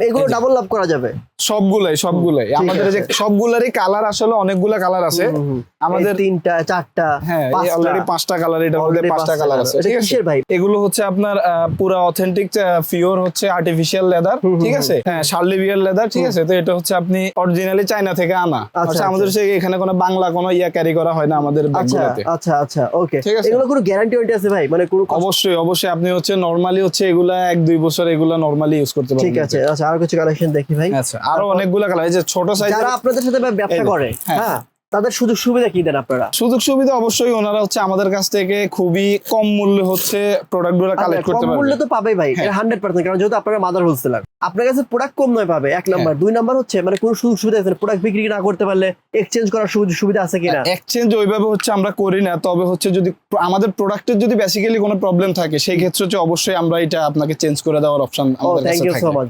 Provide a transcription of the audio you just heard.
এগুলো ডাবল লাভ করা যাবে সবগুলাই আমাদের যে সবগুলারই কালার আসলে অনেকগুলা কালার আছে আমাদের, 3টা 4টা হ্যাঁ অলরেডি 5টা কালার, এটার মধ্যে 5টা কালার আছে। ঠিক আছে ভাই, এগুলো হচ্ছে আপনার পুরো অথেন্টিক পিওর হচ্ছে আর্টিফিশিয়াল লেদার, ঠিক আছে, হ্যাঁ শার্লিভিয়ার লেদার, ঠিক আছে। তো এটা হচ্ছে আপনি অরিজিনালি চায়না থেকে আনা, আচ্ছা আমাদের এখানে কোনো বাংলা কোনো ক্যারি করা হয় না আমাদের ব্যাগগুলোতে। আচ্ছা ওকে। এগুলো কোনো গ্যারান্টি ওয়ারেন্টি আছে ভাই? মানে কোনো অবশ্যই আপনি হচ্ছে নরমালি হচ্ছে এগুলা 1-2 বছর এগুলা নরমালি ইউজ করতে পারবেন। ঠিক আছে, আচ্ছা আর কিছু কালেকশন দেখি ভাই। আচ্ছা আরো অনেকগুলা কালার, এই যে ছোট সাইজ যারা আপনাদের সাথে ব্যবসা করে, হ্যাঁ তাদের সুযোগ সুবিধা কি দেন আপনারা? সুযোগ সুবিধা অবশ্যই ওনারা হচ্ছে আমাদের কাছ থেকে খুবই কম মূল্যে হচ্ছে প্রোডাক্টগুলো কালেক্ট করতে পারবে। কম মূল্যে তো পাবেই ভাই, এটা 100%, কারণ যেহেতু আপনারা মাদার হোলসেলার, আপনার কাছে প্রোডাক্ট কম নয় পাবে, এক নাম্বার। 2 নাম্বার হচ্ছে মানে কোনো সুযোগ সুবিধা আছে? প্রোডাক্ট বিক্রি না করতে পারলে এক্সচেঞ্জ করার সুবিধা আছে কিনা? এক্সচেঞ্জ ওইভাবে হচ্ছে আমরা করি না, তবে হচ্ছে যদি আমাদের প্রোডাক্টের যদি বেসিক্যালি কোনো প্রবলেম থাকে সেই ক্ষেত্রে হচ্ছে অবশ্যই আমরা এটা আপনাকে চেঞ্জ করে দেওয়ার অপশন আমাদের কাছে থাকে। Thank you so much.